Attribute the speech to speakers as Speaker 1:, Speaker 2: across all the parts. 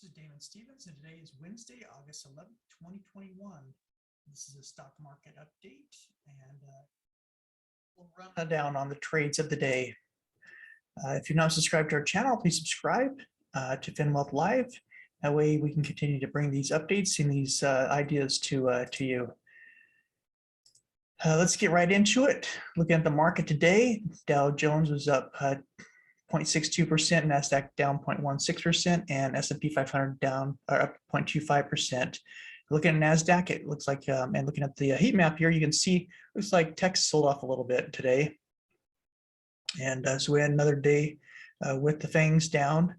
Speaker 1: This is Damon Stevens, and today is Wednesday, August 11th, 2021. This is a stock market update, and we'll run down on the trades of the day. If you're not subscribed to our channel, please subscribe to FinWealth Live. That way we can continue to bring these updates and these ideas to you. Let's get right into it. Looking at the market today, Dow Jones was up 0.62%, NASDAQ down 0.16%, and S&P 500 down up 0.25%. Looking at NASDAQ, it looks like, and looking at the heat map here, you can see looks like tech sold off a little bit today. And so we had another day with the FANGs down.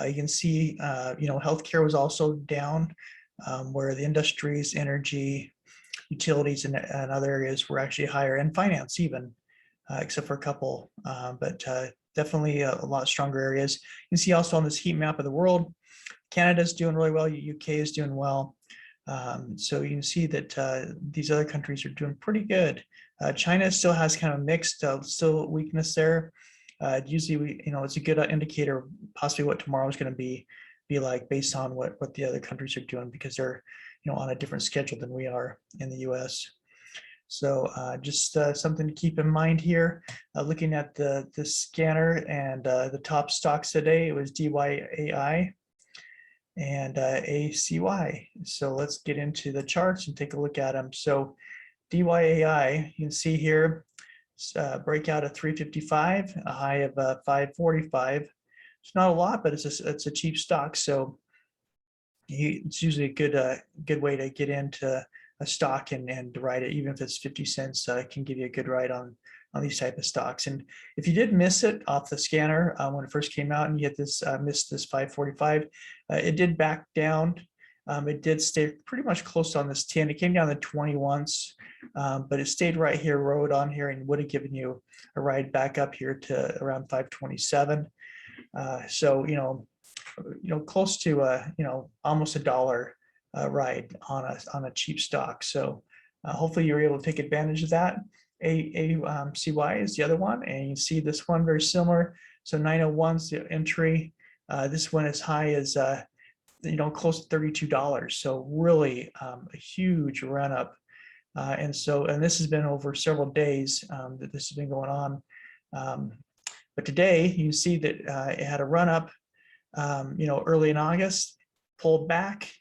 Speaker 1: You can see, healthcare was also down, where the industries, energy, utilities, and other areas were actually higher, and finance even, except for a couple, but definitely a lot stronger areas. You can see also on this heat map of the world, Canada's doing really well, UK is doing well. So you can see that these other countries are doing pretty good. China still has kind of mixed, still weakness there. Usually, it's a good indicator of possibly what tomorrow is going to be like based on what the other countries are doing, because they're on a different schedule than we are in the U.S. So just something to keep in mind here. Looking at the scanner and the top stocks today, it was DYAI and ACY. So let's get into the charts and take a look at them. So DYAI, you can see here, breakout of 355, a high of 545. It's not a lot, but it's a cheap stock. So it's usually a good way to get into a stock and to ride it, even if it's 50 cents, can give you a good ride on these type of stocks. And if you did miss it off the scanner when it first came out and you get this missed this 545, it did back down. It did stay pretty much close on this 10. It came down to 20 once, but it stayed right here, rode on here, and would have given you a ride back up here to around 527. So close to almost $1 ride on a cheap stock. So hopefully you're able to take advantage of that. ACY is the other one, and you see this one very similar. So 901 is the entry. This one is high as close to $32. So really a huge run up. And this has been over several days that this has been going on. But today you see that it had a run up, early in August, pulled back,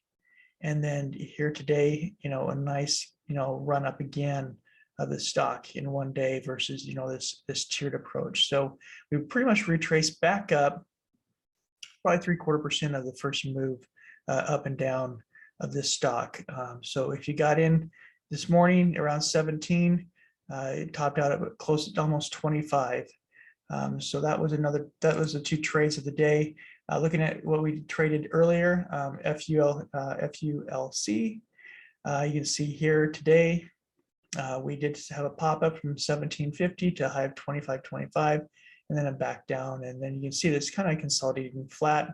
Speaker 1: and then here today, a nice, run up again of the stock in one day versus, this tiered approach. So we pretty much retraced back up probably 0.75% of the first move up and down of this stock. So if you got in this morning around 17, it topped out at close to almost 25. So that was the two trades of the day. Looking at what we traded earlier, FULC, you can see here today, we did have a pop up from 1750 to a high of 25.25, and then a back down. And then you can see this kind of consolidating flat,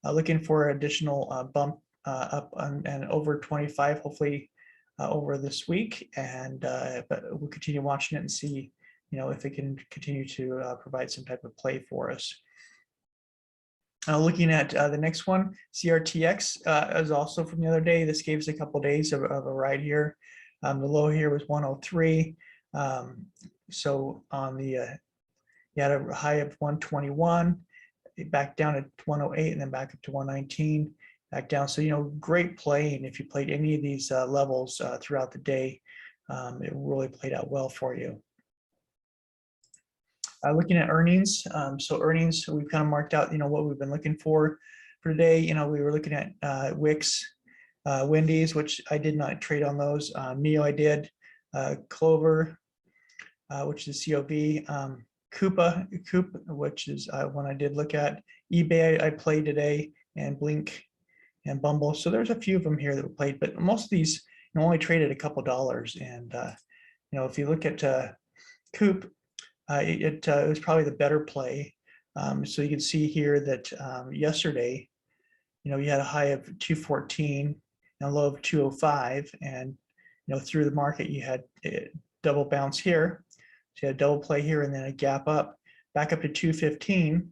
Speaker 1: looking for additional bump up and over 25, hopefully over this week. And but we'll continue watching it and see, if it can continue to provide some type of play for us. Looking at the next one, CRTX is also from the other day. This gave us a couple of days of a ride here. The low here was 103. So on the, you had a high of 121, back down at 108, and then back up to 119, back down. So, great playing. If you played any of these levels throughout the day, it really played out well for you. Looking at earnings, so earnings, we've kind of marked out, what we've been looking for today. We were looking at Wix, Wendy's, which I did not trade on those. NEO I did, Clover, which is COV, Coupa, which is one I did look at. eBay I played today, and Blink and Bumble. So there's a few of them here that we played, but most of these only traded a couple dollars. And if you look at Coop, it was probably the better play. So you can see here that yesterday, you had a high of 214 and a low of 205, and through the market you had a double bounce here. So you had a double play here, and then a gap up back up to 215,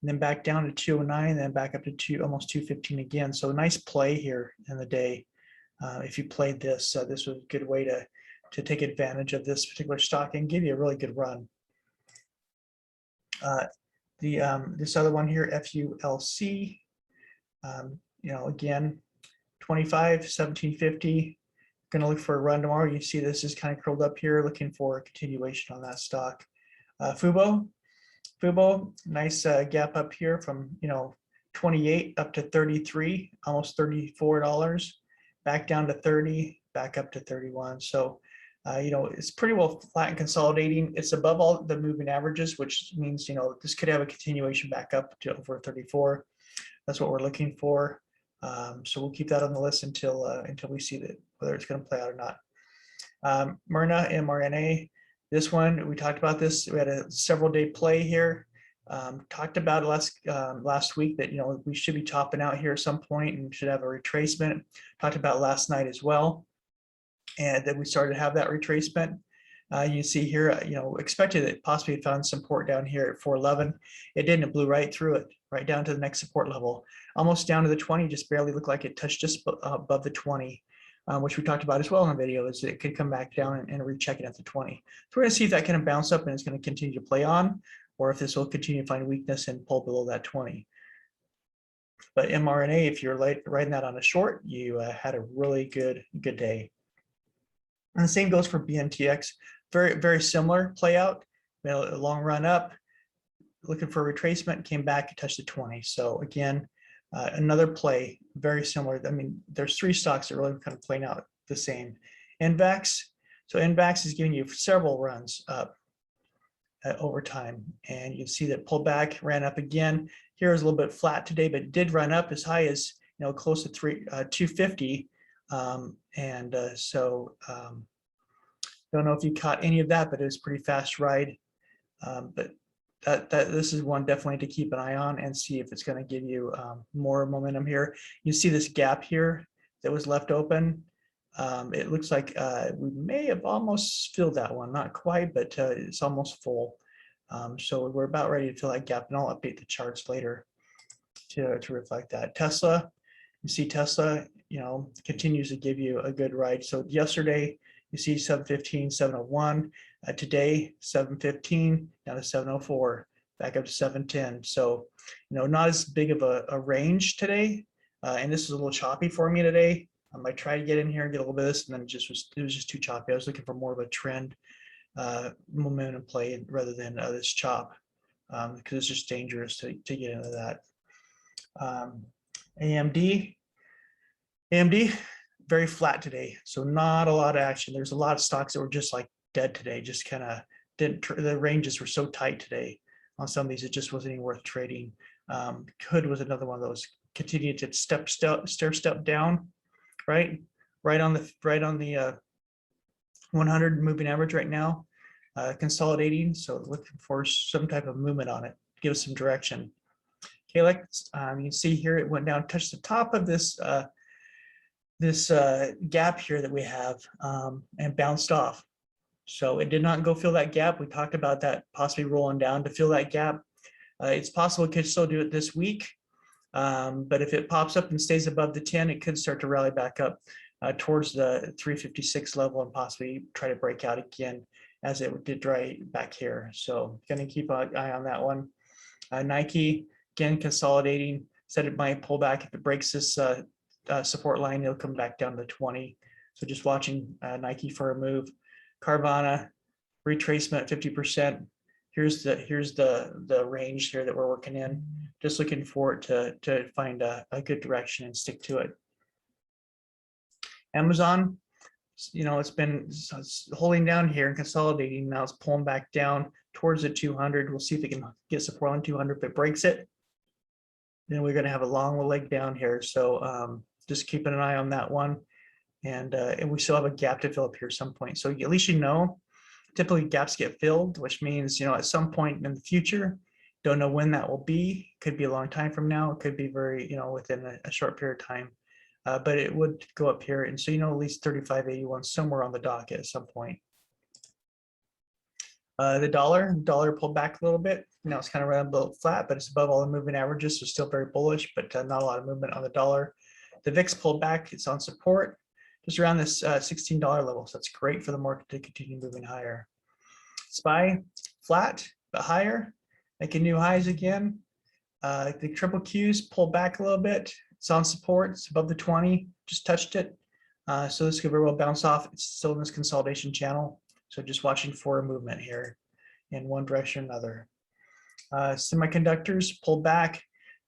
Speaker 1: and then back down to 209, then back up to almost 215 again. So nice play here in the day. If you played this, this was a good way to take advantage of this particular stock and give you a really good run. This other one here, FULC, again, 25, 1750. Going to look for a run tomorrow. You see this is kind of curled up here, looking for a continuation on that stock. Fubo, nice gap up here from 28 up to 33, almost $34. Back down to 30, back up to 31. So it's pretty well flat and consolidating. It's above all the moving averages, which means this could have a continuation back up to over 34. That's what we're looking for. So we'll keep that on the list until we see that whether it's going to play out or not. MRNA. This one we talked about this. We had a several-day play here. Talked about last week that we should be topping out here at some point and should have a retracement. Talked about last night as well, and that we started to have that retracement. You see here, expected it possibly found support down here at 411. It didn't. It blew right through it, right down to the next support level, almost down to the 20. Just barely looked like it touched just above the 20, which we talked about as well in the video. Is it could come back down and recheck it at the 20. So we're going to see if that kind of bounce up and it's going to continue to play on, or if this will continue to find weakness and pull below that 20. But MRNA, if you're riding that on a short, you had a really good day. And the same goes for BTNX. Very, very similar play out. We had a long run up, looking for a retracement, came back and touched the 20. So again, another play, very similar. I mean, there's three stocks that really kind of playing out the same. NVAX. So NVAX is giving you several runs up over time, and you can see that pulled back, ran up again. Here is a little bit flat today, but it did run up as high as close to 250. Don't know if you caught any of that, but it was a pretty fast ride. But this is one definitely to keep an eye on and see if it's going to give you more momentum here. You see this gap here that was left open. It looks like we may have almost filled that one, not quite, but it's almost full. So we're about ready to fill that gap, and I'll update the charts later to reflect that. Tesla, you see Tesla, continues to give you a good ride. So yesterday, you see 715, 701. Today, 715 down to 704, back up to 710. So, not as big of a range today. And this is a little choppy for me today. I tried to get in here and get a little bit of this, and then it was just too choppy. I was looking for more of a trend momentum play rather than this chop, because it's just dangerous to get into that. AMD, very flat today, so not a lot of action. There's a lot of stocks that were just like dead today, just kind of the ranges were so tight today on some of these, it just wasn't even worth trading. Hood was another one of those, continued to stair step down, right on the 100 moving average right now, consolidating. So looking for some type of movement on it, give us some direction. Okay, like you can see here, it went down, touched the top of this gap here that we have, and bounced off. So it did not go fill that gap. We talked about that possibly rolling down to fill that gap. It's possible it could still do it this week, but if it pops up and stays above the 10, it could start to rally back up towards the 356 level and possibly try to break out again as it did right back here. So going to keep an eye on that one. Nike, again, consolidating, said it might pull back. If it breaks this support line, it'll come back down to 20. So just watching Nike for a move. Carvana, retracement at 50%. Here's the range here that we're working in. Just looking for it to find a good direction and stick to it. Amazon, it's holding down here and consolidating. Now it's pulling back down towards the 200. We'll see if it can get support on 200. If it breaks it, then we're going to have a long leg down here. So just keeping an eye on that one. And we still have a gap to fill up here at some point. So at least typically gaps get filled, which means, at some point in the future, don't know when that will be. Could be a long time from now. It could be very, within a short period of time. But it would go up here. And so, at least 35.81 somewhere on the docket at some point. The dollar pulled back a little bit. Now it's kind of around about flat, but it's above all the moving averages, so still very bullish, but not a lot of movement on the dollar. The VIX pulled back. It's on support, just around this $16 level. So that's great for the market to continue moving higher. SPY flat, but higher, making new highs again. The triple Qs pulled back a little bit. It's on support. It's above the 20. Just touched it. So this could very well bounce off. It's still in this consolidation channel. So just watching for a movement here in one direction or another. Semiconductors pulled back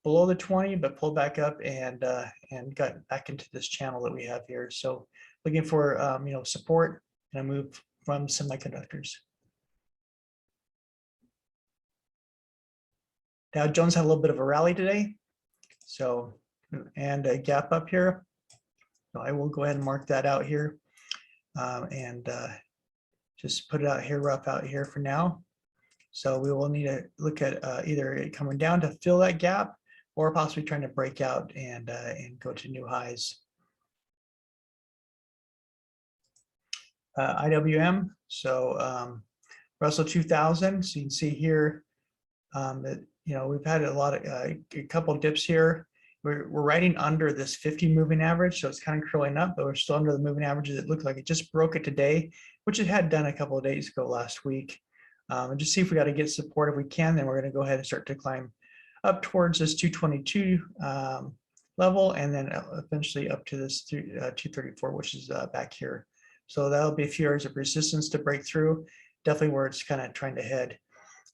Speaker 1: below the 20, but pulled back up and got back into this channel that we have here. So looking for support and a move from semiconductors. Dow Jones had a little bit of a rally today, so and a gap up here. So I will go ahead and mark that out here and just put it out here, rough out here for now. So we will need to look at either it coming down to fill that gap or possibly trying to break out and go to new highs. IWM, so Russell 2000. So you can see here that we've had a couple of dips here. We're riding under this 50 moving average, so it's kind of curling up, but we're still under the moving averages. It looked like it just broke it today, which it had done a couple of days ago last week. And just see if we got to get support. If we can, then we're going to go ahead and start to climb up towards this 222 level, and then eventually up to this 234, which is back here. So that'll be a few areas of resistance to break through. Definitely where it's kind of trying to head.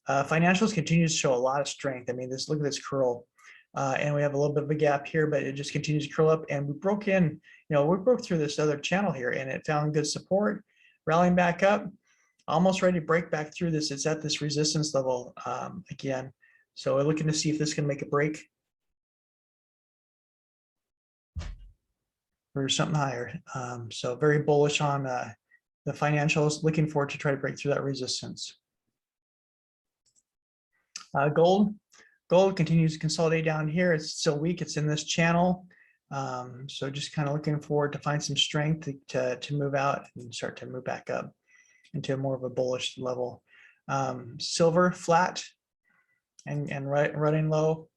Speaker 1: Financials continue to show a lot of strength. I mean, look at this curl. And we have a little bit of a gap here, but it just continues to curl up. And we broke in, we broke through this other channel here, and it found good support, rallying back up, almost ready to break back through this. It's at this resistance level again. So we're looking to see if this can make a break or something higher. So very bullish on the financials, looking forward to try to break through that resistance. Gold continues to consolidate down here. It's still weak. It's in this channel. So just kind of looking forward to find some strength to move out and start to move back up into more of a bullish level. Silver flat and running low.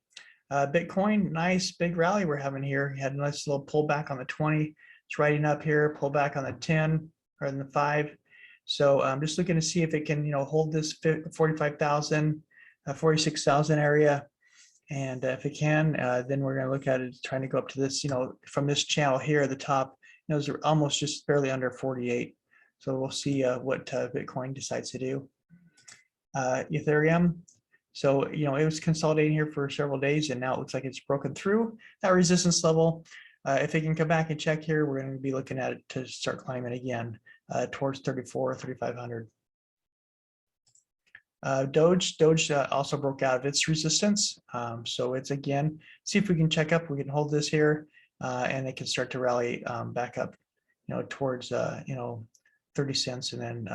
Speaker 1: Bitcoin, nice big rally we're having here. We had a nice little pullback on the 20. It's riding up here, pull back on the 10 or in the 5. So I'm just looking to see if it can, hold this 45,000. 46,000 area, and if it can, then we're going to look at it trying to go up to this, from this channel here at the top. Those are almost just barely under 48. So we'll see what Bitcoin decides to do. Ethereum, so it was consolidating here for several days, and now it looks like it's broken through that resistance level. If it can come back and check here, we're going to be looking at it to start climbing again towards 3,500. Doge also broke out of its resistance. So it's again, see if we can check up. We can hold this here and it can start to rally back up, towards 30 cents and then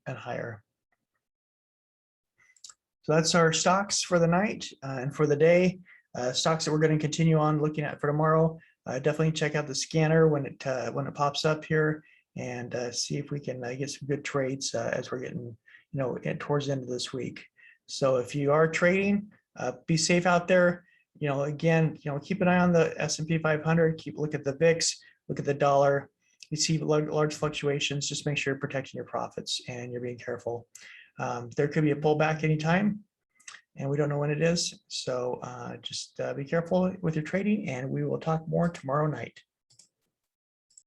Speaker 1: and higher. So that's our stocks for the night and for the day. Stocks that we're going to continue on looking at for tomorrow. Definitely check out the scanner when it pops up here, and see if we can get some good trades as we're getting towards the end of this week. So if you are trading, be safe out there. Again, keep an eye on the S&P 500. Look at the VIX. Look at the dollar. You see large fluctuations. Just make sure you're protecting your profits and you're being careful. There could be a pullback anytime, and we don't know when it is. So just be careful with your trading, and we will talk more tomorrow night.